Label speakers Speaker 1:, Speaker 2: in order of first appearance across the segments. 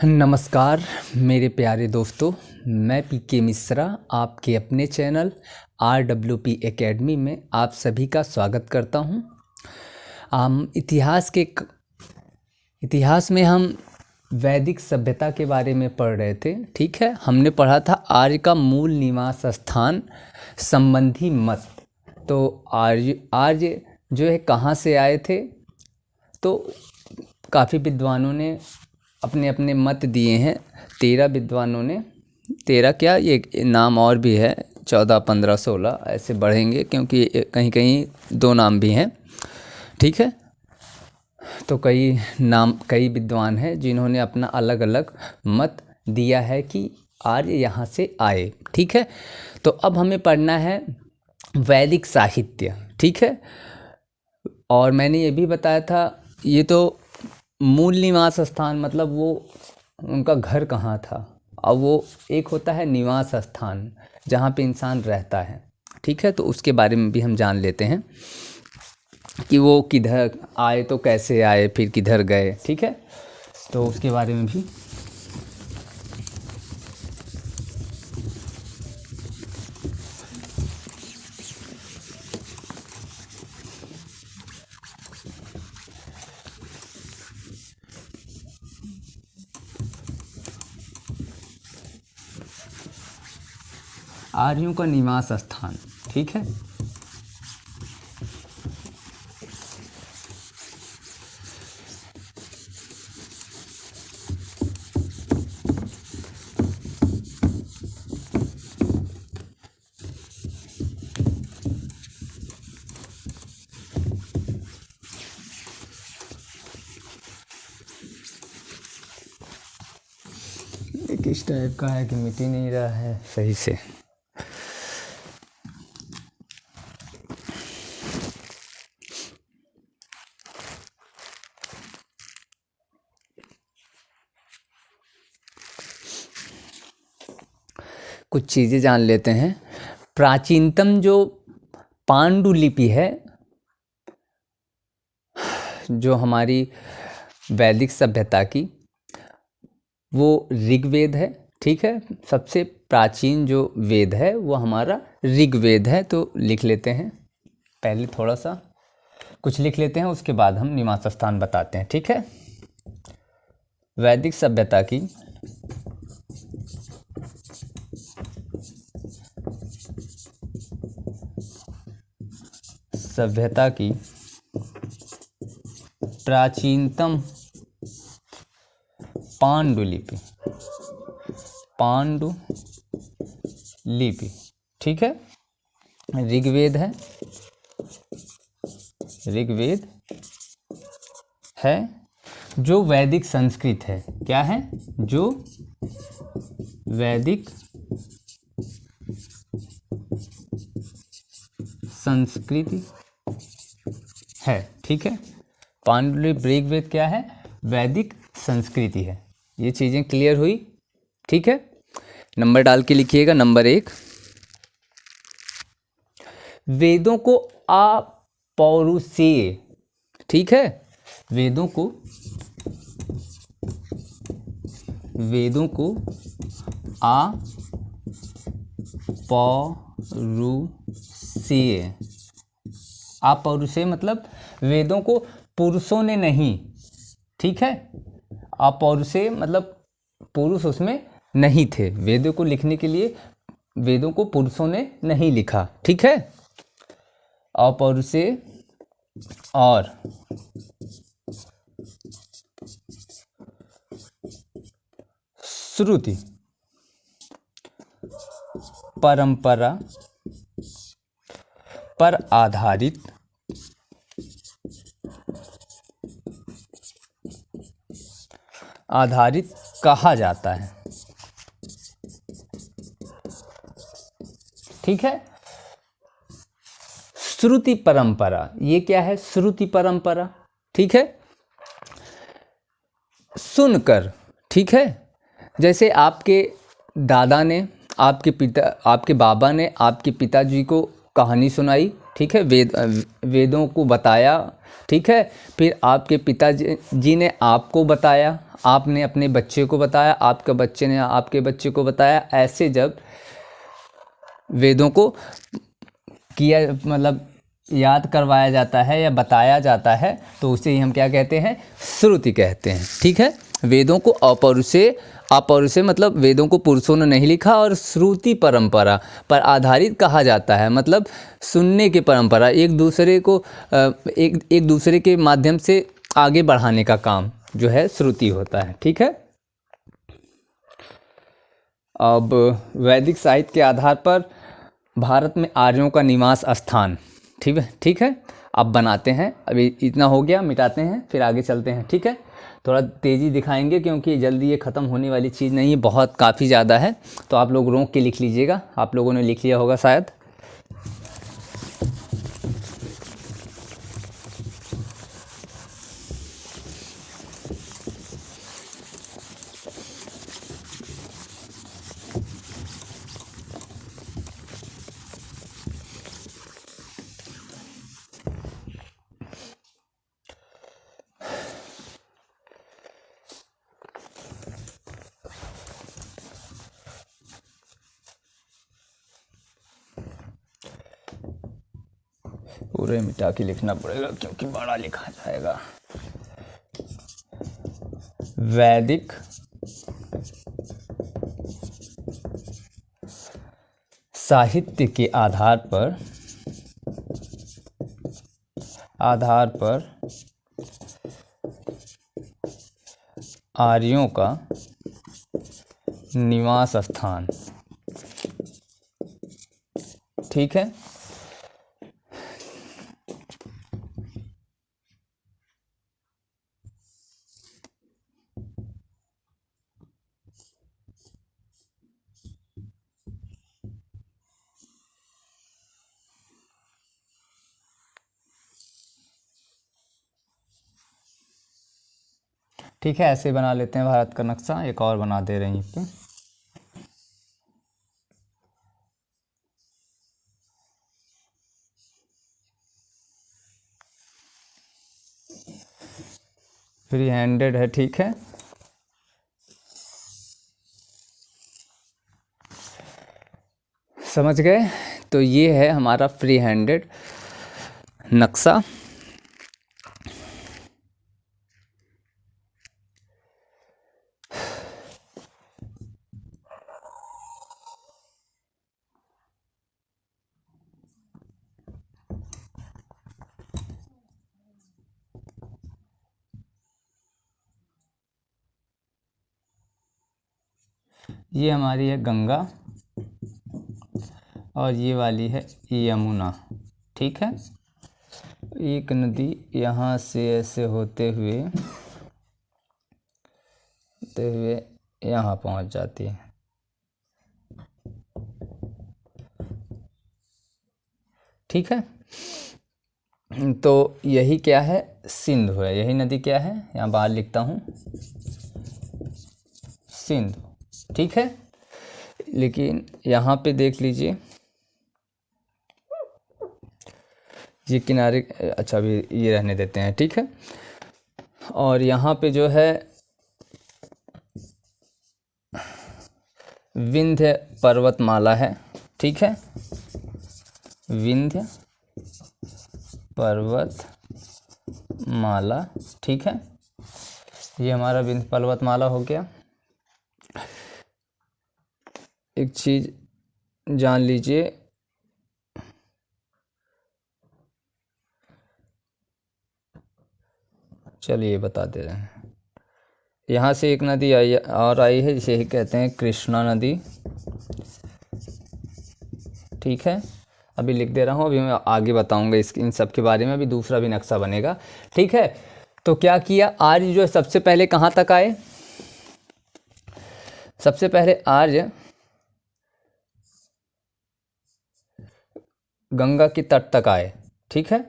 Speaker 1: नमस्कार मेरे प्यारे दोस्तों, मैं पीके मिश्रा आपके अपने चैनल RWP एकेडमी में आप सभी का स्वागत करता हूं। हम इतिहास में हम वैदिक सभ्यता के बारे में पढ़ रहे थे। ठीक है, हमने पढ़ा था आर्य का मूल निवास स्थान संबंधी मत। तो आर्य जो है कहाँ से आए थे, तो काफ़ी विद्वानों ने अपने अपने मत दिए हैं। 13 विद्वानों ने, 13 क्या, ये नाम और भी है, 14, 15, 16 ऐसे बढ़ेंगे क्योंकि कहीं कहीं 2 नाम भी हैं। ठीक है, तो कई विद्वान हैं जिन्होंने अपना अलग अलग मत दिया है कि आर्य यहाँ से आए। ठीक है, तो अब हमें पढ़ना है वैदिक साहित्य। ठीक है, और मैंने ये भी बताया था, ये तो मूल निवास स्थान मतलब वो उनका घर कहाँ था। अब वो एक होता है निवास स्थान जहाँ पे इंसान रहता है। ठीक है, तो उसके बारे में भी हम जान लेते हैं कि वो किधर आए, तो कैसे आए, फिर किधर गए। ठीक है, तो उसके बारे में भी आर्यों का निवास स्थान। ठीक है, किस टाइप का है कि मिट ही नहीं रहा है सही से। कुछ चीज़ें जान लेते हैं। प्राचीनतम जो पांडुलिपि है, जो हमारी वैदिक सभ्यता की, वो ऋग्वेद है। ठीक है, सबसे प्राचीन जो वेद है वो हमारा ऋग्वेद है। तो लिख लेते हैं, पहले थोड़ा सा कुछ लिख लेते हैं, उसके बाद हम निवास स्थान बताते हैं। ठीक है, वैदिक सभ्यता की प्राचीनतम पांडुलिपि। ठीक है, ऋग्वेद है जो वैदिक संस्कृत है। क्या है? जो वैदिक संस्कृति है। ठीक है, पांडुलिपि ऋग्वेद क्या है? वैदिक संस्कृति है। ये चीज़ें क्लियर हुई। ठीक है, नंबर डाल के लिखिएगा। नंबर 1, वेदों को अपौरुषेय। ठीक है, वेदों को अपौरुषेय। अपौरुषेय मतलब वेदों को पुरुषों ने नहीं। ठीक है, अपौरुषेय मतलब पुरुष उसमें नहीं थे। वेदों को लिखने के लिए वेदों को पुरुषों ने नहीं लिखा। ठीक है, अपौरुषेय और श्रुति परंपरा पर आधारित कहा जाता है। ठीक है, श्रुति परंपरा, ये क्या है? श्रुति परंपरा। ठीक है, सुनकर। ठीक है, जैसे आपके दादा ने, आपके बाबा ने आपके पिताजी को कहानी सुनाई। ठीक है, वेदों को बताया ठीक है। फिर आपके पिताजी जी ने आपको बताया, आपने अपने बच्चे को बताया, आपके बच्चे ने आपके बच्चे को बताया। ऐसे जब वेदों को किया मतलब याद करवाया जाता है या बताया जाता है तो उसे ही हम क्या कहते हैं, श्रुति कहते हैं। ठीक है। वेदों को अपौरुषे मतलब वेदों को पुरुषों ने नहीं लिखा, और श्रुति परंपरा पर आधारित कहा जाता है, मतलब सुनने की परंपरा, एक दूसरे के माध्यम से आगे बढ़ाने का काम जो है श्रुति होता है। ठीक है। अब वैदिक साहित्य के आधार पर भारत में आर्यों का निवास स्थान, ठीक है, ठीक है। अब बनाते हैं, अभी इतना हो गया, मिटाते हैं, फिर आगे चलते हैं। ठीक है। थोड़ा तेज़ी दिखाएंगे क्योंकि जल्दी ये ख़त्म होने वाली चीज़ नहीं है, बहुत काफ़ी ज़्यादा है, तो आप लोग रोक के लिख लीजिएगा। आप लोगों ने लिख लिया होगा शायद। पूरे मिटा के लिखना पड़ेगा क्योंकि बड़ा लिखा जाएगा। वैदिक साहित्य के आधार पर आर्यों का निवास स्थान, ठीक है। ठीक है, ऐसे बना लेते हैं भारत का नक्शा। एक और बना दे रहे हैं इस पे। फ्री हैंडेड है, ठीक है। समझ गए। तो ये है हमारा फ्री हैंडेड नक्शा। ये हमारी है गंगा और ये वाली है यमुना, ठीक है। एक नदी यहाँ से ऐसे होते हुए यहाँ पहुँच जाती है, ठीक है। तो यही क्या है, सिंधु है। यही नदी क्या है, यहाँ बाहर लिखता हूँ, सिंधु, ठीक है। लेकिन यहाँ पे देख लीजिए, ये किनारे, अच्छा अभी ये रहने देते हैं, ठीक है। और यहाँ पे जो है विंध्य पर्वतमाला है, ठीक है। विंध्य पर्वतमाला, ठीक है। ये हमारा विंध्य पर्वतमाला हो गया। एक चीज़ जान लीजिए, चलिए बता दे रहे हैं। यहाँ से एक नदी आई और आई है, जिसे ही कहते हैं कृष्णा नदी, ठीक है। अभी लिख दे रहा हूँ, अभी मैं आगे बताऊँगा इन सब के बारे में, अभी दूसरा भी नक्शा बनेगा, ठीक है। तो क्या किया, आर्य जो है सबसे पहले कहाँ तक आए, सबसे पहले आर्य गंगा के तट तक आए, ठीक है।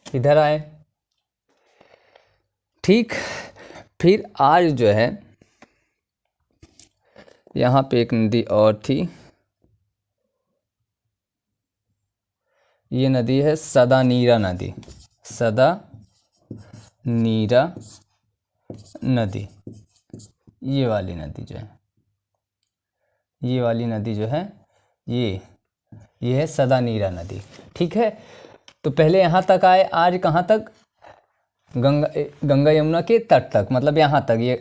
Speaker 1: इधर आए। ठीक, फिर आज जो है यहाँ पे एक नदी और थी, ये नदी है सदा नीरा नदी। सदा नीरा नदी, ये वाली नदी जो है, ये वाली नदी जो है ये है सदा नीरा नदी। ठीक है, तो पहले यहाँ तक आए, आज कहाँ तक? गंगा, गंगा यमुना के तट तक, मतलब यहाँ तक। ये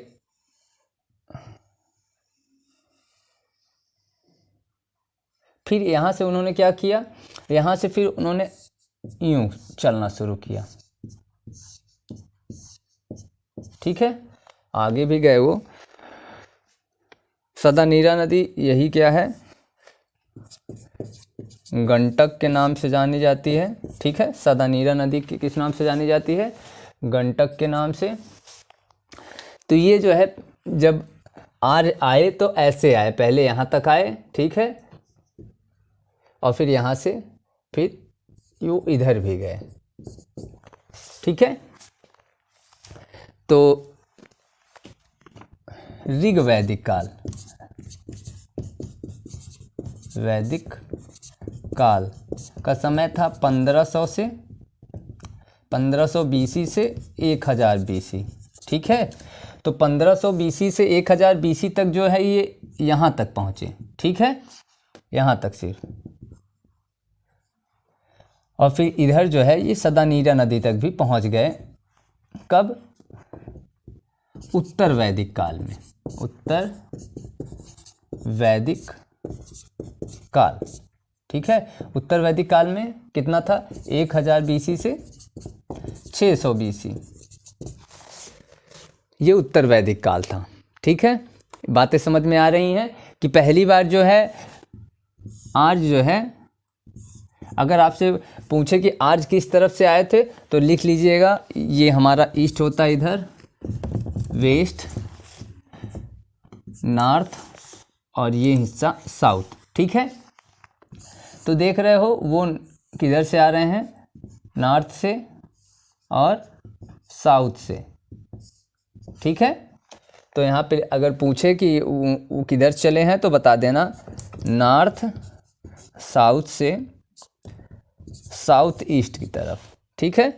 Speaker 1: फिर यहाँ से उन्होंने क्या किया, यहाँ से फिर उन्होंने यूं चलना शुरू किया। ठीक है, आगे भी गए वो। सदा नीरा नदी यही क्या है, गंडक के नाम से जानी जाती है। ठीक है, सदा नीरा नदी किस नाम से जानी जाती है? गंडक के नाम से। तो ये जो है, जब आए तो ऐसे आए, पहले यहाँ तक आए। ठीक है, और फिर यहाँ से फिर यूँ इधर भी गए। ठीक है, तो ऋग वैदिक काल, वैदिक काल का समय था 1500 बीसी से 1000 बीसी। ठीक है, तो 1500 बीसी से 1000 बीसी तक जो है ये यहाँ तक पहुँचे। ठीक है, यहाँ तक सिर्फ। और फिर इधर जो है ये सदा नीरा नदी तक भी पहुँच गए। कब? उत्तर वैदिक काल में। उत्तर वैदिक काल। ठीक है, उत्तर वैदिक काल में कितना था? 1000 बीसी से 600 बीसी, ये उत्तर वैदिक काल था। ठीक है, बातें समझ में आ रही हैं कि पहली बार जो है आर्य जो है, अगर आपसे पूछे कि आर्य किस तरफ से आए थे तो लिख लीजिएगा, ये हमारा ईस्ट होता है, इधर वेस्ट, नॉर्थ, और ये हिस्सा साउथ। ठीक है, तो देख रहे हो वो किधर से आ रहे हैं? नॉर्थ से और साउथ से। ठीक है, तो यहाँ पे अगर पूछे कि वो किधर चले हैं तो बता देना, नॉर्थ साउथ से साउथ ईस्ट की तरफ। ठीक है,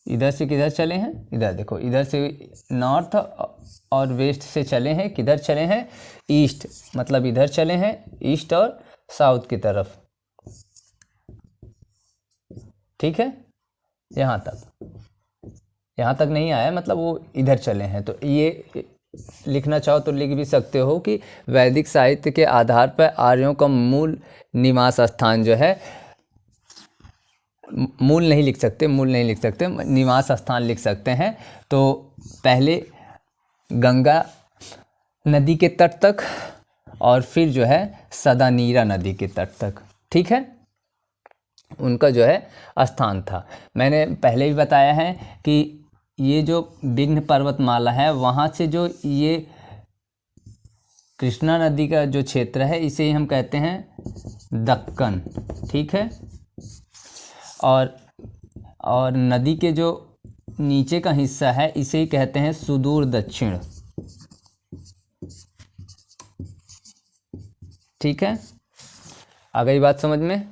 Speaker 1: इधर से किधर चले हैं? इधर देखो, इधर से नॉर्थ और वेस्ट से चले हैं, किधर चले हैं? ईस्ट, मतलब इधर चले हैं, ईस्ट और साउथ की तरफ। ठीक है, यहाँ तक नहीं आया, मतलब वो इधर चले हैं। तो ये लिखना चाहो तो लिख भी सकते हो कि वैदिक साहित्य के आधार पर आर्यों का मूल निवास स्थान जो है, मूल नहीं लिख सकते, निवास स्थान लिख सकते हैं। तो पहले गंगा नदी के तट तक, और फिर जो है सदा नीरा नदी के तट तक। ठीक है, उनका जो है स्थान था। मैंने पहले भी बताया है कि ये जो विंध्य पर्वतमाला है, वहाँ से जो ये कृष्णा नदी का जो क्षेत्र है, इसे ही हम कहते हैं दक्कन। ठीक है, और नदी के जो नीचे का हिस्सा है, इसे ही कहते हैं सुदूर दक्षिण। ठीक है, आ गई बात समझ में?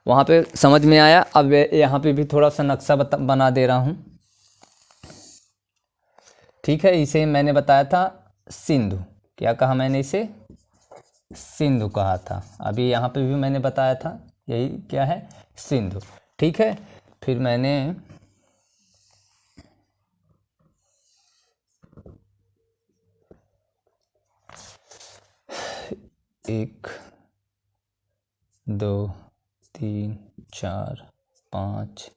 Speaker 1: वहाँ पे समझ में आया। अब यहाँ पे भी थोड़ा सा नक्शा बना दे रहा हूँ। ठीक है, इसे मैंने बताया था सिंधु। क्या कहा मैंने? इसे सिंधु कहा था। अभी यहाँ पे भी मैंने बताया था, यही क्या है? सिंधु। ठीक है, फिर मैंने एक, दो, तीन, चार, पाँच,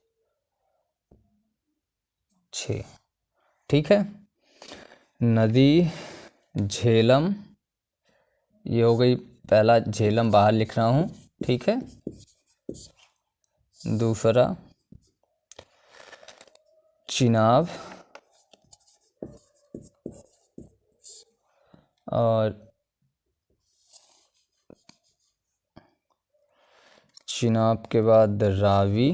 Speaker 1: 6। ठीक है, नदी झेलम, ये हो गई। पहला झेलम बाहर लिख रहा हूँ। ठीक है, दूसरा चिनाब, और चिनाब के बाद रावी,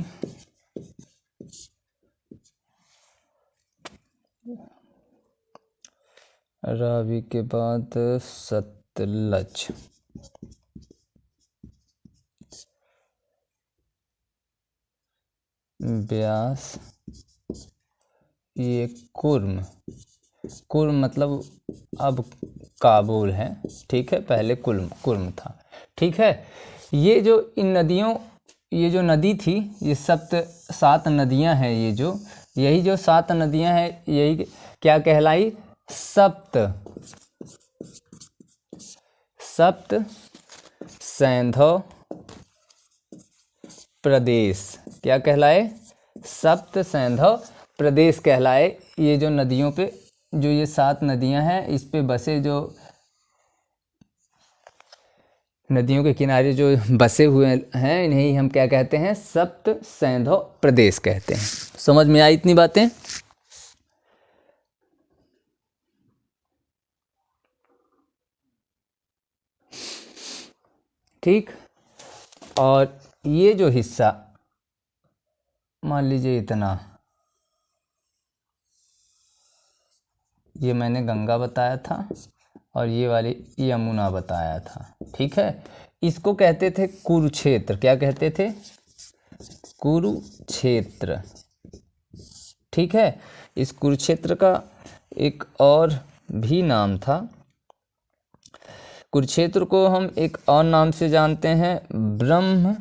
Speaker 1: रावी के बाद सतलज, ब्यास, ये कुर्म, कुर्म मतलब अब काबुल है, ठीक है, पहले कुर्म था, ठीक है। ये जो इन नदियों, ये जो नदी थी, ये सात नदियां हैं, ये जो यही जो 7 नदियां हैं, यही क्या कहलाई? सप्त सैंधव प्रदेश, क्या कहलाए? सप्त सैंधव प्रदेश कहलाए। ये जो नदियों पे, जो ये 7 नदियां हैं, इस पे बसे, जो नदियों के किनारे जो बसे हुए हैं, इन्हें हम क्या कहते हैं? सप्त सैंधव प्रदेश कहते हैं। समझ में आई इतनी बातें? ठीक। और ये जो हिस्सा, मान लीजिए इतना, ये मैंने गंगा बताया था और ये वाली यमुना बताया था, ठीक है। इसको कहते थे कुरुक्षेत्र। क्या कहते थे? कुरुक्षेत्र, ठीक है। इस कुरुक्षेत्र का एक और भी नाम था। कुरुक्षेत्र को हम एक और नाम से जानते हैं, ब्रह्मवर्त।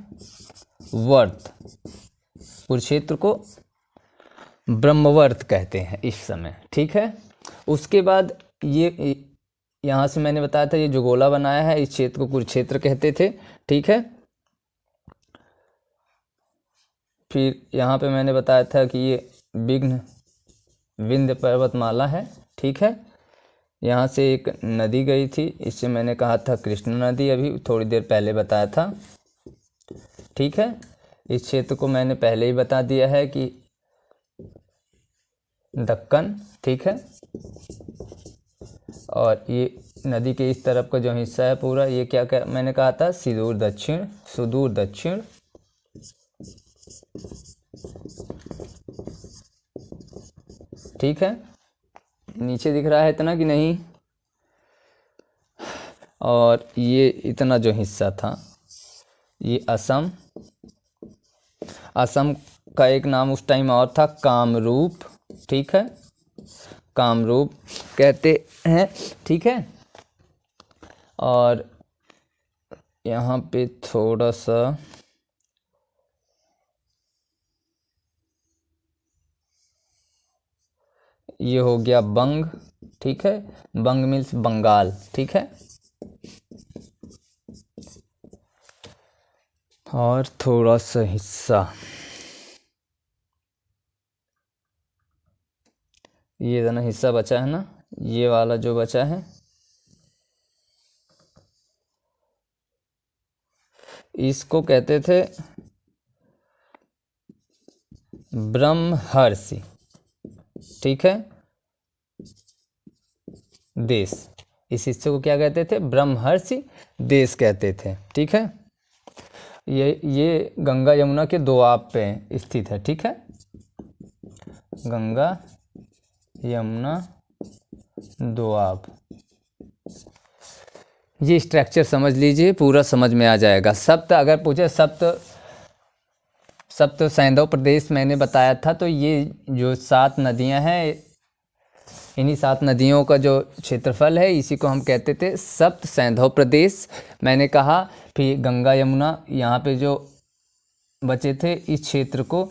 Speaker 1: कुरुक्षेत्र को ब्रह्मवर्त कहते हैं इस समय, ठीक है। उसके बाद ये यहाँ से मैंने बताया था, ये जो गोला बनाया है, इस क्षेत्र को कुरुक्षेत्र कहते थे, ठीक है। फिर यहाँ पे मैंने बताया था कि ये विंध्य पर्वतमाला है, ठीक है। यहाँ से एक नदी गई थी, इससे मैंने कहा था कृष्ण नदी, अभी थोड़ी देर पहले बताया था, ठीक है। इस क्षेत्र को मैंने पहले ही बता दिया है कि दक्कन, ठीक है। और ये नदी के इस तरफ का जो हिस्सा है पूरा, ये क्या मैंने कहा था? सुदूर दक्षिण, ठीक है। नीचे दिख रहा है इतना कि नहीं? और ये इतना जो हिस्सा था, ये असम का एक नाम उस टाइम और था, कामरूप, ठीक है, कामरूप कहते हैं, ठीक है। और यहाँ पे थोड़ा सा ये हो गया बंग, ठीक है। बंग मीन्स बंगाल, ठीक है। और थोड़ा सा हिस्सा, ये ना हिस्सा बचा है ना, ये वाला जो बचा है, इसको कहते थे ब्रह्मर्षि, ठीक है, देश। इस हिस्से को क्या कहते थे? ब्रह्मर्षि देश कहते थे, ठीक है। ये गंगा यमुना के दोआब पे स्थित है, ठीक है। गंगा यमुना दोआब, ये स्ट्रक्चर समझ लीजिए, पूरा समझ में आ जाएगा। सप्त अगर पूछे, सप्त सैंधव प्रदेश मैंने बताया था, तो ये जो 7 नदियां हैं, इन्हीं 7 नदियों का जो क्षेत्रफल है, इसी को हम कहते थे सप्त सैंधव प्रदेश। मैंने कहा फिर गंगा यमुना यहाँ पे जो बचे थे, इस क्षेत्र को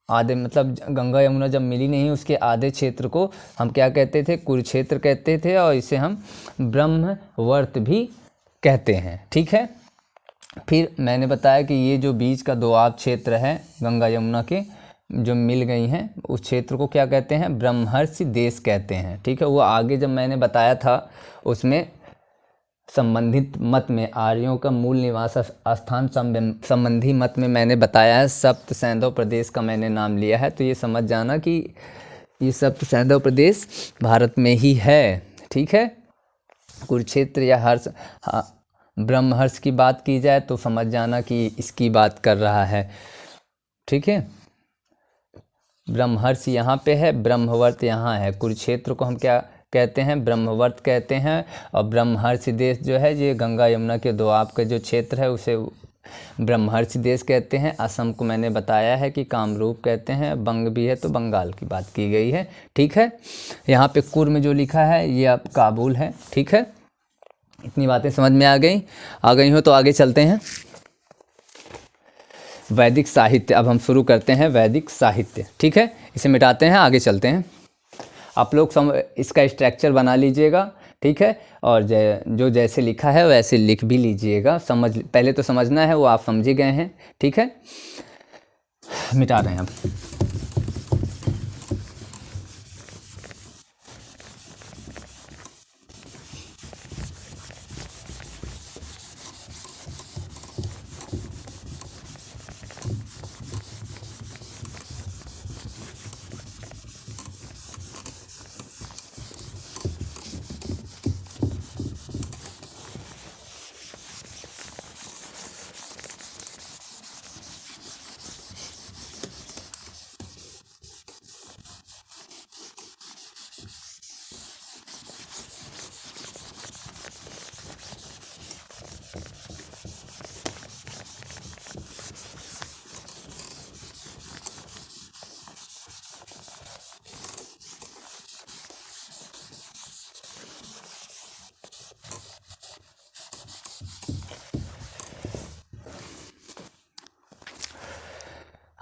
Speaker 1: आधे, मतलब गंगा यमुना जब मिली नहीं, उसके आधे क्षेत्र को हम क्या कहते थे? कुरुक्षेत्र कहते थे, और इसे हम ब्रह्मवर्त भी कहते हैं, ठीक है। फिर मैंने बताया कि ये जो बीच का दोआब क्षेत्र है गंगा यमुना के जो मिल गई हैं, उस क्षेत्र को क्या कहते हैं? ब्रह्मर्षि देश कहते हैं, ठीक है। वो आगे जब मैंने बताया था, उसमें संबंधित मत में आर्यों का मूल निवास स्थान संबंधी मत में मैंने बताया है, सप्त सैंधव प्रदेश का मैंने नाम लिया है। तो ये समझ जाना कि ये सप्त सैंधव प्रदेश भारत में ही है, ठीक है। कुरुक्षेत्र या ब्रह्महर्ष की बात की जाए तो समझ जाना कि इसकी बात कर रहा है, ठीक है। ब्रह्महर्ष यहाँ पे है, ब्रह्मवर्त यहाँ है। कुरुक्षेत्र को हम क्या कहते हैं? ब्रह्मवर्त कहते हैं। और ब्रह्महर्ष देश जो है, ये गंगा यमुना के दोआब का जो क्षेत्र है उसे ब्रह्महर्ष देश कहते हैं। असम को मैंने बताया है कि कामरूप कहते हैं। बंग भी है तो बंगाल की बात की गई है, ठीक है। यहाँ पे कुर में जो लिखा है ये अब काबुल है, ठीक है। इतनी बातें समझ में आ गई हो तो आगे चलते हैं। वैदिक साहित्य, अब हम शुरू करते हैं वैदिक साहित्य, ठीक है। इसे मिटाते हैं, आगे चलते हैं। आप लोग इसका स्ट्रक्चर बना लीजिएगा, ठीक है। और जो जैसे लिखा है वैसे लिख भी लीजिएगा। पहले तो समझना है, वो आप समझ ही गए हैं, ठीक है। मिटा रहे हैं अब।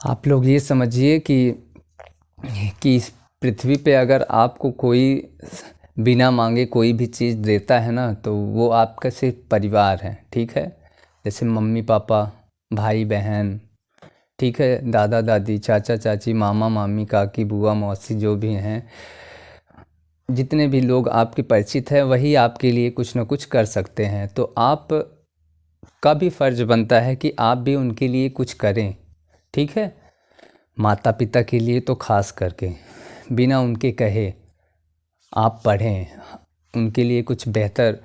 Speaker 1: आप लोग ये समझिए कि इस पृथ्वी पे अगर आपको कोई बिना मांगे कोई भी चीज़ देता है ना, तो वो आपका सिर्फ परिवार है, ठीक है। जैसे मम्मी पापा, भाई बहन, ठीक है, दादा दादी, चाचा चाची, मामा मामी, काकी बुआ मौसी, जो भी हैं, जितने भी लोग आपके परिचित हैं, वही आपके लिए कुछ ना कुछ कर सकते हैं। तो आप का भी फ़र्ज़ बनता है कि आप भी उनके लिए कुछ करें, ठीक है। माता पिता के लिए तो ख़ास करके बिना उनके कहे आप पढ़ें, उनके लिए कुछ बेहतर,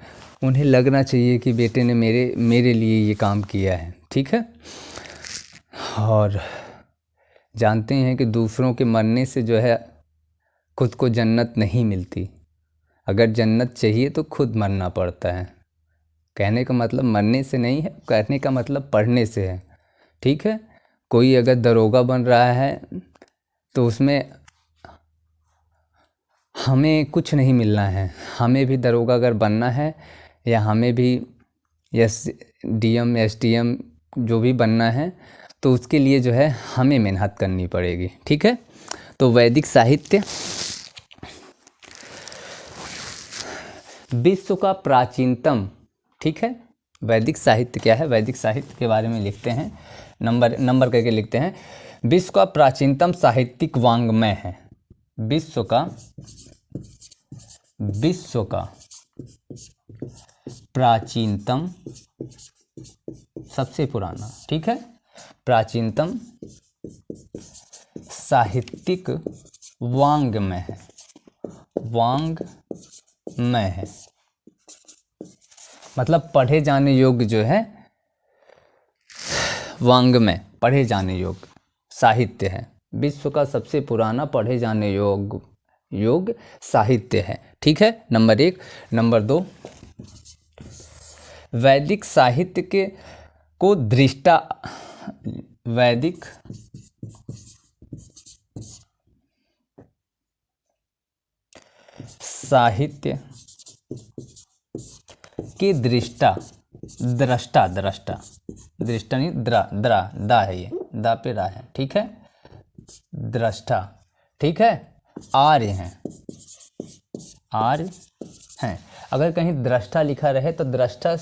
Speaker 1: उन्हें लगना चाहिए कि बेटे ने मेरे लिए ये काम किया है, ठीक है। और जानते हैं कि दूसरों के मरने से जो है खुद को जन्नत नहीं मिलती। अगर जन्नत चाहिए तो खुद मरना पड़ता है। कहने का मतलब मरने से नहीं है, कहने का मतलब पढ़ने से है, ठीक है। कोई अगर दरोगा बन रहा है तो उसमें हमें कुछ नहीं मिलना है। हमें भी दरोगा अगर बनना है, या हमें भी DM SDM जो भी बनना है, तो उसके लिए जो है हमें मेहनत करनी पड़ेगी, ठीक है। तो वैदिक साहित्य विश्व का प्राचीनतम, ठीक है। वैदिक साहित्य क्या है? वैदिक साहित्य के बारे में लिखते हैं, नंबर करके लिखते हैं। विश्व का प्राचीनतम साहित्यिक वाङ्मय है। विश्व का प्राचीनतम, सबसे पुराना, ठीक है, प्राचीनतम साहित्यिक वाङ्मय है। वाङ्मय है मतलब पढ़े जाने योग्य जो है, वाङ्मय पढ़े जाने योग्य साहित्य है। विश्व का सबसे पुराना पढ़े जाने योग्य साहित्य है, ठीक है, नंबर 1। नंबर 2, वैदिक साहित्य को दृष्टा, वैदिक साहित्य के दृष्टा नहीं, दा है, ये दा पे रा है, ठीक है, दृष्टा, ठीक है, आर्य हैं। अगर कहीं दृष्टा लिखा रहे तो दृष्टा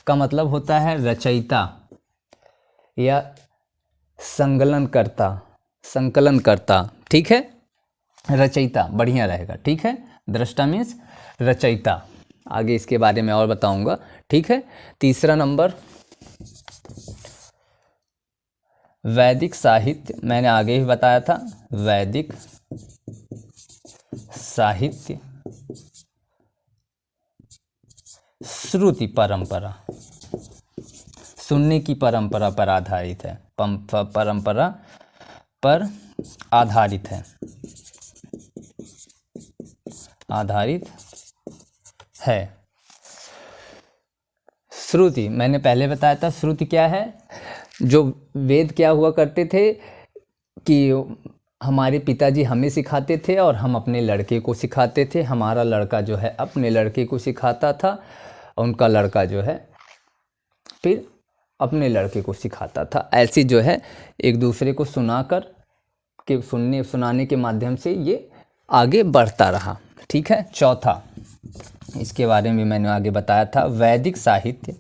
Speaker 1: का मतलब होता है रचयिता या संकलन करता, ठीक है। रचयिता बढ़िया रहेगा, ठीक है। दृष्टा मीन्स रचयिता। आगे इसके बारे में और बताऊंगा, ठीक है। तीसरा नंबर, वैदिक साहित्य, मैंने आगे ही बताया था। वैदिक साहित्य श्रुति परंपरा, सुनने की परंपरा पर आधारित है, परंपरा पर आधारित है, आधारित है। श्रुति, मैंने पहले बताया था श्रुति क्या है। जो वेद क्या हुआ करते थे कि हमारे पिताजी हमें सिखाते थे और हम अपने लड़के को सिखाते थे, हमारा लड़का जो है अपने लड़के को सिखाता था, उनका लड़का जो है फिर अपने लड़के को सिखाता था। ऐसे जो है एक दूसरे को सुनाकर के सुनाने के माध्यम से ये आगे बढ़ता रहा। ठीक है। चौथा, इसके बारे में मैंने आगे बताया था, वैदिक साहित्य।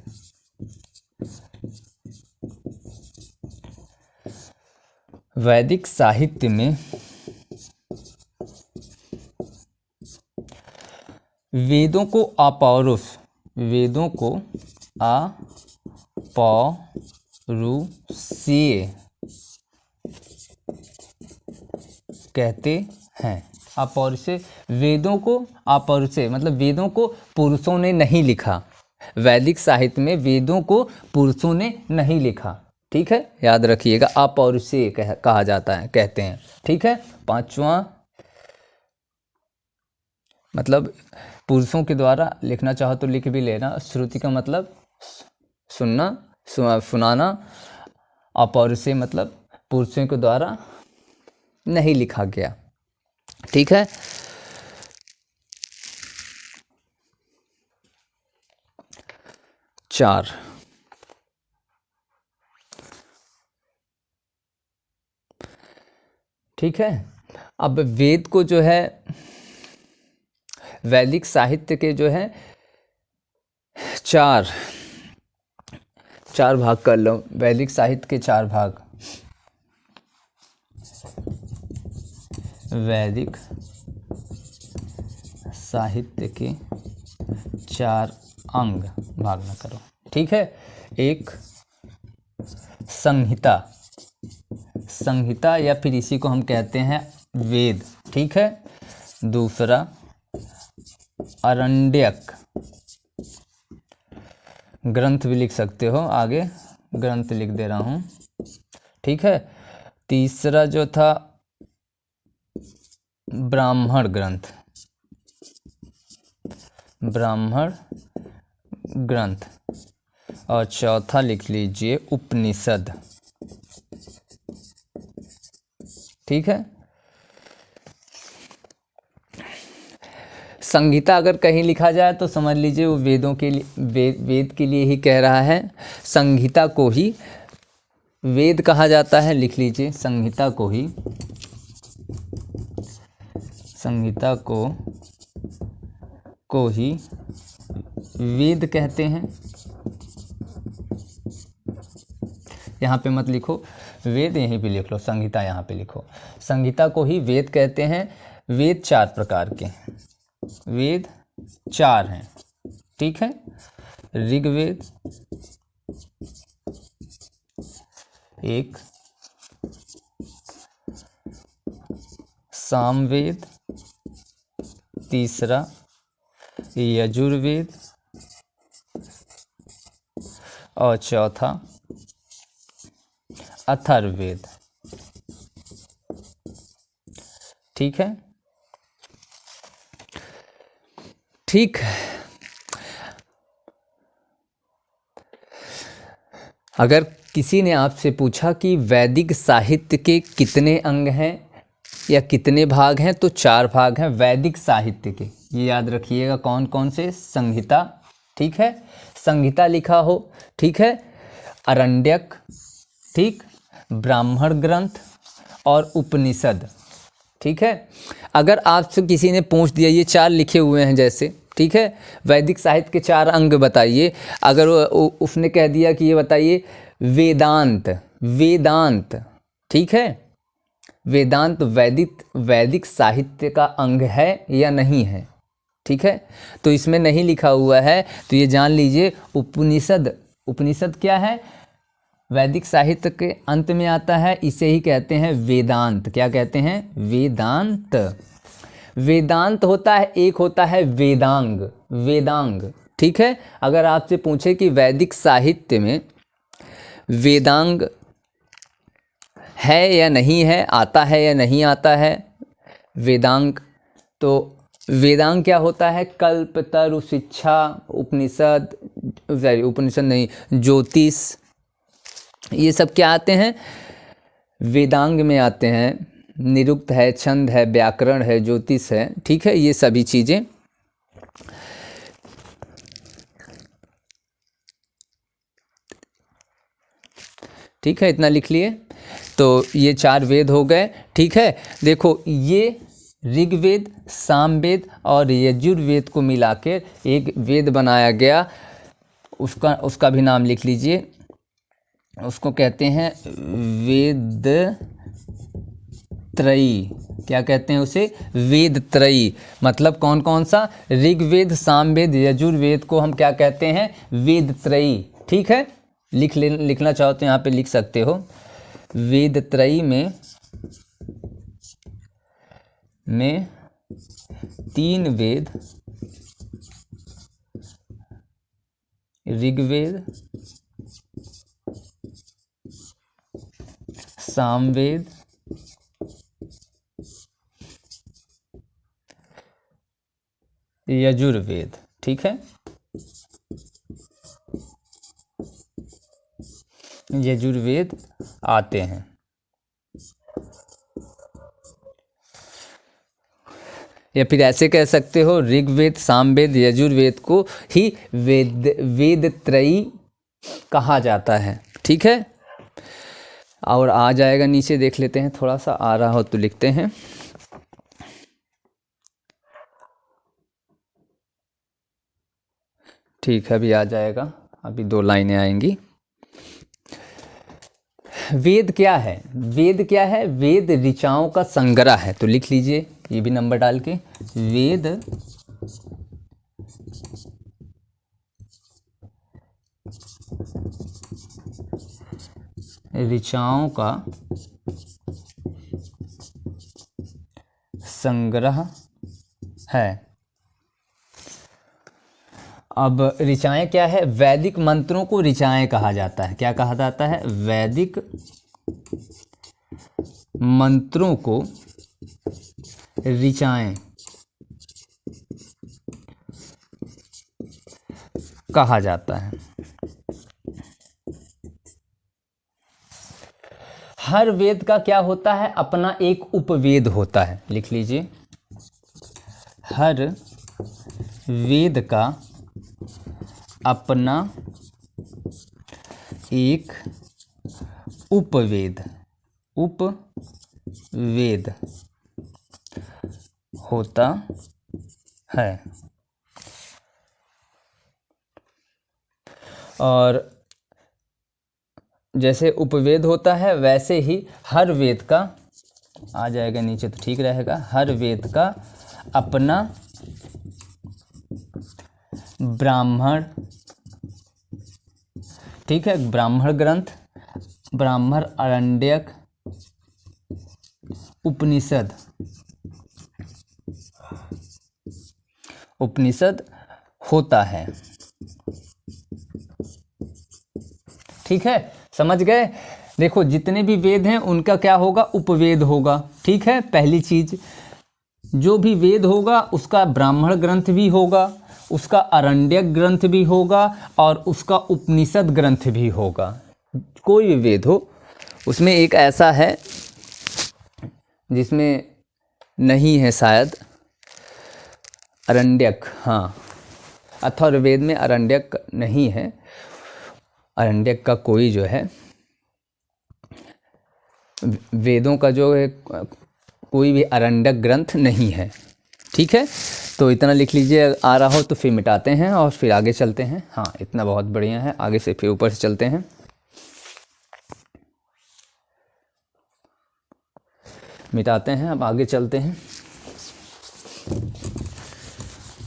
Speaker 1: वैदिक साहित्य में वेदों को अपौरुष, वेदों को अपौरुषीय कहते हैं। अपौरुषीय, वेदों को अपौरुषीय मतलब वेदों को पुरुषों ने नहीं लिखा। वैदिक साहित्य में वेदों को पुरुषों ने नहीं लिखा। ठीक है, याद रखिएगा, अपौरुषीय कहा जाता है, कहते हैं। ठीक है। पांचवा, मतलब पुरुषों के द्वारा लिखना चाहो तो लिख भी लेना। श्रुति का मतलब सुनना, सुनाना। अपौरुषीय मतलब पुरुषों के द्वारा नहीं लिखा गया। ठीक है। चार, ठीक है। अब वेद को जो है, वैदिक साहित्य के जो है चार भाग कर लो। वैदिक साहित्य के चार भाग, वैदिक साहित्य के चार अंग भाग न करो। ठीक है। एक, संहिता, संहिता या फिर इसी को हम कहते हैं वेद। ठीक है। दूसरा, आरण्यक, ग्रंथ भी लिख सकते हो, आगे ग्रंथ लिख दे रहा हूँ। ठीक है। तीसरा जो था ब्राह्मण ग्रंथ, ब्राह्मण ग्रंथ। और चौथा लिख लीजिए उपनिषद। ठीक है। संहिता अगर कहीं लिखा जाए तो समझ लीजिए वो वेदों के लिए, वेद के लिए ही कह रहा है। संहिता को ही वेद कहा जाता है, लिख लीजिए। संहिता को ही, संहिता को ही वेद कहते हैं। यहाँ पे मत लिखो वेद, यहीं पे लिख लो, संहिता यहाँ पे लिखो। संहिता को ही वेद कहते हैं। वेद चार प्रकार के हैं, वेद चार हैं। ठीक है। ऋग्वेद एक, सामवेद तीसरा, यजुर्वेद और चौथा अथर्ववेद। ठीक है। ठीक। अगर किसी ने आपसे पूछा कि वैदिक साहित्य के कितने अंग हैं या कितने भाग हैं, तो चार भाग हैं वैदिक साहित्य के। ये याद रखिएगा कौन कौन से। संहिता, ठीक है, संहिता लिखा हो। ठीक है। आरण्यक, ठीक, ब्राह्मण ग्रंथ और उपनिषद। ठीक है। अगर आपसे किसी ने पूछ दिया ये चार लिखे हुए हैं जैसे, ठीक है, वैदिक साहित्य के चार अंग बताइए, अगर उसने कह दिया कि ये बताइए वेदांत, वेदांत, ठीक है, वेदांत वैदिक साहित्य का अंग है या नहीं है। ठीक है। तो इसमें नहीं लिखा हुआ है तो ये जान लीजिए उपनिषद, उपनिषद क्या है, वैदिक साहित्य के अंत में आता है, इसे ही कहते हैं वेदांत। क्या कहते हैं? वेदांत। वेदांत होता है, एक होता है वेदांग, वेदांग। ठीक है। अगर आपसे पूछे कि वैदिक साहित्य में वेदांग है या नहीं है, आता है या नहीं आता है। वेदांग, तो वेदांग क्या होता है? कल्प, तरु, शिक्षा, उपनिषद, उपनिषद नहीं, ज्योतिष, ये सब क्या आते हैं? वेदांग में आते हैं। निरुक्त है, छंद है, व्याकरण है, ज्योतिष है, ठीक है, ये सभी चीज़ें। ठीक है, इतना लिख लिए। तो ये 4 वेद हो गए, ठीक है। देखो, ये ऋग्वेद, सामवेद और यजुर्वेद को मिलाकर एक वेद बनाया गया। उसका भी नाम लिख लीजिए। उसको कहते हैं वेद त्रयी। क्या कहते हैं उसे? वेद त्रयी। मतलब कौन कौन सा? ऋग्वेद, सामवेद, यजुर्वेद को हम क्या कहते हैं? वेद त्रयी। ठीक है, लिखना चाहो तो यहाँ पे लिख सकते हो। वेद त्रयी में 3 वेद, ऋग्वेद, सामवेद, यजुर्वेद, ठीक है, यजुर्वेद आते हैं। या फिर ऐसे कह सकते हो, ऋग्वेद, सामवेद, यजुर्वेद को ही वेद त्रयी कहा जाता है। ठीक है, और आ जाएगा नीचे, देख लेते हैं, थोड़ा सा आ रहा हो तो लिखते हैं। ठीक है, अभी आ जाएगा, अभी 2 लाइनें आएंगी। वेद क्या है? वेद क्या है? वेद ऋचाओं का संग्रह है। तो लिख लीजिए, ये भी नंबर डाल के, वेद ऋचाओं का संग्रह है। अब ऋचाएँ क्या है? वैदिक मंत्रों को ऋचाएँ कहा जाता है। क्या कहा जाता है? वैदिक मंत्रों को ऋचाएँ कहा जाता है। हर वेद का क्या होता है? अपना एक उपवेद होता है। लिख लीजिए, हर वेद का अपना एक उपवेद होता है। और जैसे उपवेद होता है, वैसे ही हर वेद का, आ जाएगा नीचे तो ठीक रहेगा, हर वेद का अपना ब्राह्मण, ठीक है, ब्राह्मण ग्रंथ, ब्राह्मण आरण्यक, उपनिषद होता है। ठीक है, समझ गए? देखो, जितने भी वेद हैं उनका क्या होगा? उपवेद होगा। ठीक है, पहली चीज, जो भी वेद होगा उसका ब्राह्मण ग्रंथ भी होगा, उसका आरण्यक ग्रंथ भी होगा और उसका उपनिषद ग्रंथ भी होगा। कोई भी वेद हो, उसमें एक ऐसा है जिसमें नहीं है शायद, आरण्यक। हाँ, अथर्ववेद में आरण्यक नहीं है। आरण्यक का कोई जो है, वेदों का जो है, कोई भी आरण्यक ग्रंथ नहीं है। ठीक है, तो इतना लिख लीजिए। आ रहा हो तो फिर मिटाते हैं और फिर आगे चलते हैं। हाँ, इतना बहुत बढ़िया है। आगे से फिर ऊपर से चलते हैं। मिटाते हैं, अब आगे चलते हैं।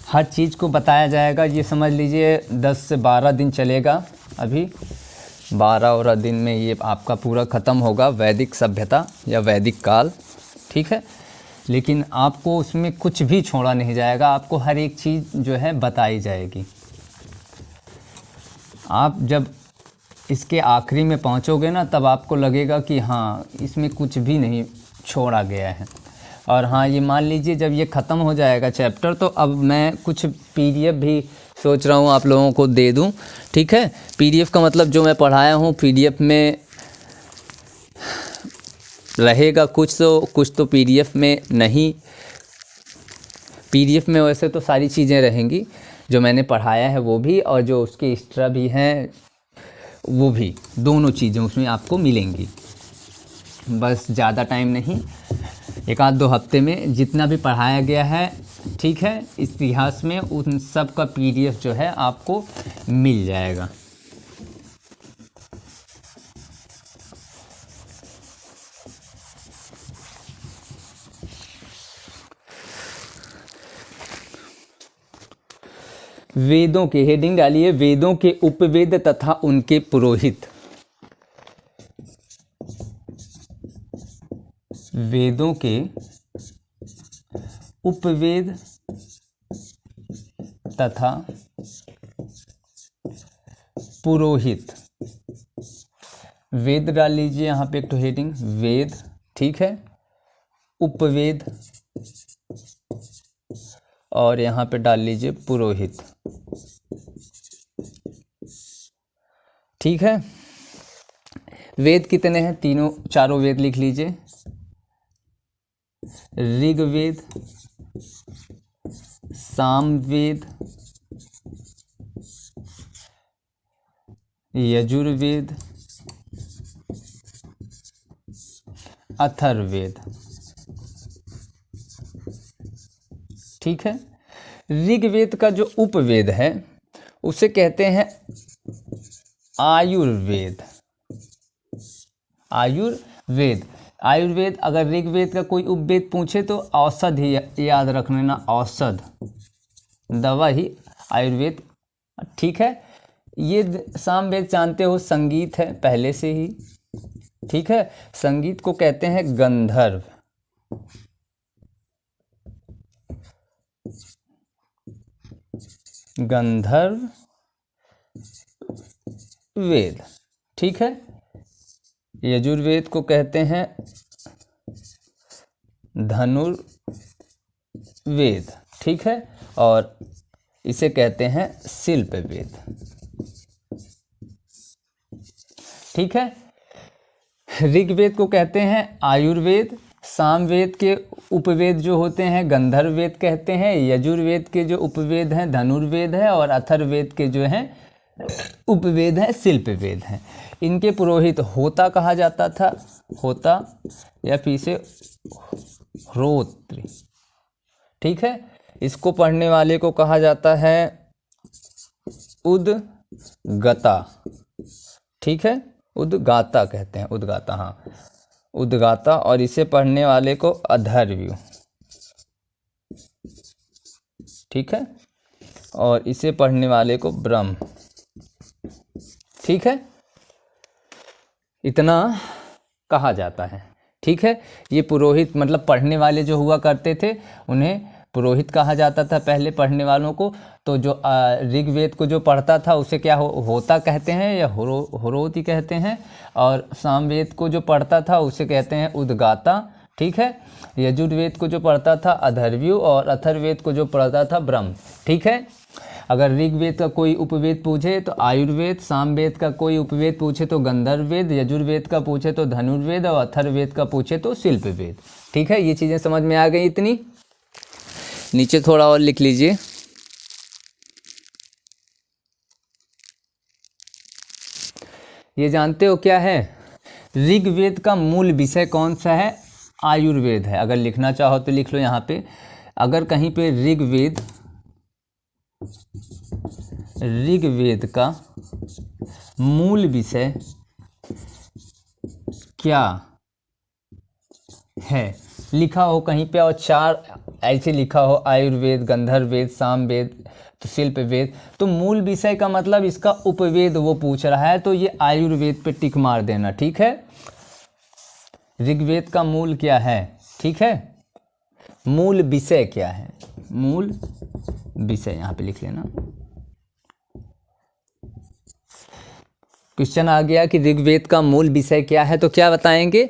Speaker 1: हर चीज़ को बताया जाएगा, ये समझ लीजिए 10 से 12 दिन चलेगा। अभी 12 दिन में ये आपका पूरा ख़त्म होगा, वैदिक सभ्यता या वैदिक काल। ठीक है, लेकिन आपको उसमें कुछ भी छोड़ा नहीं जाएगा, आपको हर एक चीज़ जो है बताई जाएगी। आप जब इसके आखिरी में पहुंचोगे ना, तब आपको लगेगा कि हाँ इसमें कुछ भी नहीं छोड़ा गया है। और हाँ, ये मान लीजिए जब ये ख़त्म हो जाएगा चैप्टर, तो अब मैं कुछ पीडीएफ भी सोच रहा हूँ आप लोगों को दे दूँ, ठीक है। पीडीएफ का मतलब जो मैं पढ़ाया हूँ पीडीएफ में रहेगा, कुछ तो पीडीएफ में नहीं। पीडीएफ में वैसे तो सारी चीज़ें रहेंगी जो मैंने पढ़ाया है वो भी, और जो उसके एक्स्ट्रा भी हैं वो भी, दोनों चीज़ें उसमें आपको मिलेंगी। बस ज़्यादा टाइम नहीं, 1-2 हफ्ते में जितना भी पढ़ाया गया है, ठीक है, इतिहास में, उन सब का पीडीएफ जो है आपको मिल जाएगा। वेदों के, हेडिंग डालिए, वेदों के उपवेद तथा उनके पुरोहित। वेदों के उपवेद तथा पुरोहित। वेद डाल लीजिए यहाँ पे एक तो हेडिंग, वेद, ठीक है, उपवेद, और यहाँ पे डाल लीजिए पुरोहित, ठीक है। वेद कितने हैं? चारों वेद लिख लीजिए। ऋग्वेद, सामवेद, यजुर्वेद, अथर्ववेद, ठीक है। ऋग्वेद का जो उपवेद है उसे कहते हैं आयुर्वेद। आयुर्वेद, आयुर्वेद। अगर ऋग्वेद का कोई उपवेद पूछे तो औषध ही याद रख लेना, औषध, दवा ही आयुर्वेद, ठीक है। ये सामवेद जानते हो, संगीत है पहले से ही, ठीक है। संगीत को कहते हैं गंधर्व। गंधर्व वेद, ठीक है। यजुर्वेद को कहते हैं धनुर्वेद, ठीक है, और इसे कहते हैं शिल्प वेद, ठीक है। ऋग्वेद को कहते हैं आयुर्वेद, सामवेद के उपवेद जो होते हैं गंधर्व वेद कहते हैं, यजुर्वेद के जो उपवेद हैं धनुर्वेद है, और अथर्ववेद के जो हैं उपवेद हैं शिल्प वेद हैं। इनके पुरोहित होता कहा जाता था, होता, या फिर इसे होत्र, ठीक है। इसको पढ़ने वाले को कहा जाता है उद्गता, ठीक है, उद्गाता कहते हैं, उद्गाता, हाँ, उद्गाता। और इसे पढ़ने वाले को अथर्वयु, ठीक है, और इसे पढ़ने वाले को ब्रह्म, ठीक है। इतना कहा जाता है, ठीक है। ये पुरोहित मतलब पढ़ने वाले जो हुआ करते थे उन्हें पुरोहित कहा जाता था पहले पढ़ने वालों को। तो जो ऋग्वेद को जो पढ़ता था उसे क्या होता कहते हैं या होरोति कहते हैं, और सामवेद को जो पढ़ता था उसे कहते हैं उद्गाता, ठीक है। यजुर्वेद को जो पढ़ता था अथर्वयु, और अथर्ववेद को जो पढ़ता था ब्रह्म, ठीक है। अगर ऋग्वेद का कोई उपवेद पूछे तो आयुर्वेद, सामवेद का कोई उपवेद पूछे तो गंधर्ववेद, यजुर्वेद का पूछे तो धनुर्वेद, और अथर्ववेद का पूछे तो शिल्पवेद, ठीक है। ये चीज़ें समझ में आ गई इतनी? नीचे थोड़ा और लिख लीजिए। ये जानते हो क्या है? ऋग्वेद का मूल विषय कौन सा है? आयुर्वेद है। अगर लिखना चाहो तो लिख लो यहाँ पे। अगर कहीं पे ऋग्वेद का मूल विषय क्या है लिखा हो कहीं पे, और 4 ऐसे लिखा हो आयुर्वेद, गंधर्ववेद, सामवेद, तो शिल्पवेद, तो मूल विषय का मतलब इसका उपवेद वो पूछ रहा है, तो ये आयुर्वेद पे टिक मार देना, ठीक है। ऋग्वेद का मूल क्या है, ठीक है, मूल विषय क्या है, मूल विषय यहाँ पे लिख लेना। क्वेश्चन आ गया कि ऋग्वेद का मूल विषय क्या है, तो क्या बताएंगे?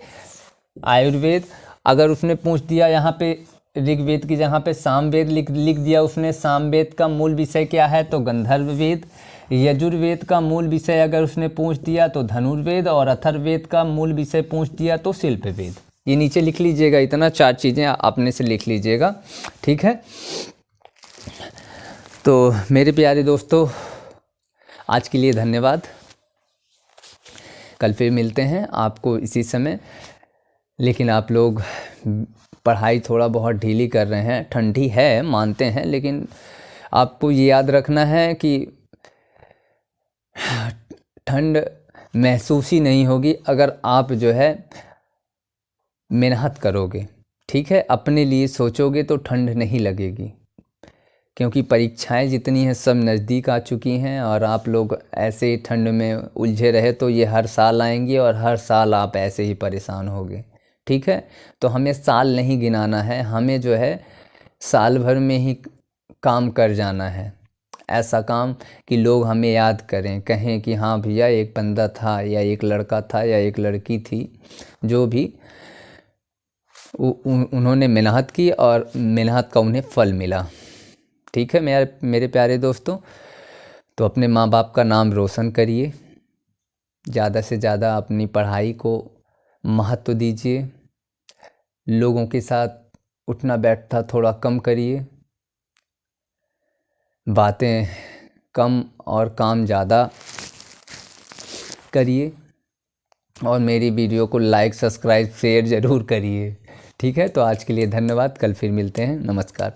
Speaker 1: आयुर्वेद। अगर उसने पूछ दिया यहाँ पे ऋग्वेद की जगह पे सामवेद लिख दिया उसने, सामवेद का मूल विषय क्या है, तो गंधर्व वेद। यजुर्वेद का मूल विषय अगर उसने पूछ दिया तो धनुर्वेद, और अथर्ववेद का मूल विषय पूछ दिया तो शिल्प वेद। ये नीचे लिख लीजिएगा, इतना 4 चीज़ें अपने से लिख लीजिएगा, ठीक है। तो मेरे प्यारे दोस्तों, आज के लिए धन्यवाद। कल फिर मिलते हैं आपको इसी समय। लेकिन आप लोग पढ़ाई थोड़ा बहुत ढीली कर रहे हैं, ठंडी है मानते हैं, लेकिन आपको ये याद रखना है कि ठंड महसूस ही नहीं होगी अगर आप जो है मेहनत करोगे, ठीक है। अपने लिए सोचोगे तो ठंड नहीं लगेगी, क्योंकि परीक्षाएं जितनी हैं सब नज़दीक आ चुकी हैं, और आप लोग ऐसे ही ठंड में उलझे रहे तो ये हर साल आएंगी और हर साल आप ऐसे ही परेशान होगे, ठीक है। तो हमें साल नहीं गिनाना है, हमें जो है साल भर में ही काम कर जाना है, ऐसा काम कि लोग हमें याद करें, कहें कि हाँ भैया एक बंदा था या एक लड़का था या एक लड़की थी, जो भी उन्होंने मेहनत की और मेहनत का उन्हें फल मिला, ठीक है मेरे प्यारे दोस्तों। तो अपने माँ बाप का नाम रोशन करिए, ज़्यादा से ज़्यादा अपनी पढ़ाई को महत्व दीजिए, लोगों के साथ उठना बैठना थोड़ा कम करिए, बातें कम और काम ज़्यादा करिए, और मेरी वीडियो को लाइक सब्सक्राइब शेयर ज़रूर करिए, ठीक है। तो आज के लिए धन्यवाद, कल फिर मिलते हैं, नमस्कार।